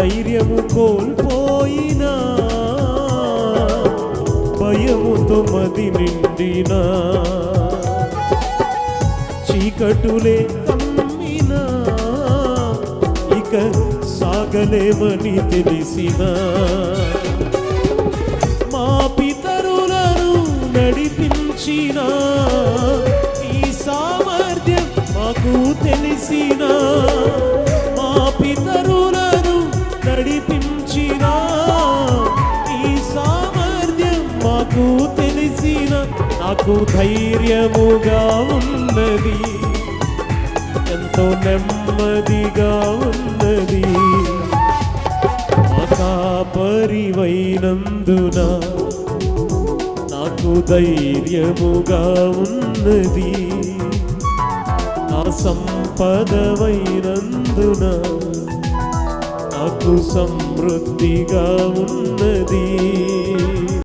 ధైర్యము కోల్పోయినా, భయముతో మది నిండినా, చీకటులే కమ్మినా, ఇక సాగలేమని తెలిసినా, మా పితరులను నడిపించిన ఈ సామర్థ్యం మాకు తెలిసిన, మా పితరులను నడిపించిన ఈ సామర్థ్యం మాకు తెలిసిన, నాకు ధైర్యముగా ఉన్నది, ఎంతో నెమ్మదిగా ఉన్నది, మా కాపరివైనందున నాకు ధైర్యముగా ఉన్నది, నా సంపదవైనందున నాకు సమృద్ధిగా ఉన్నది.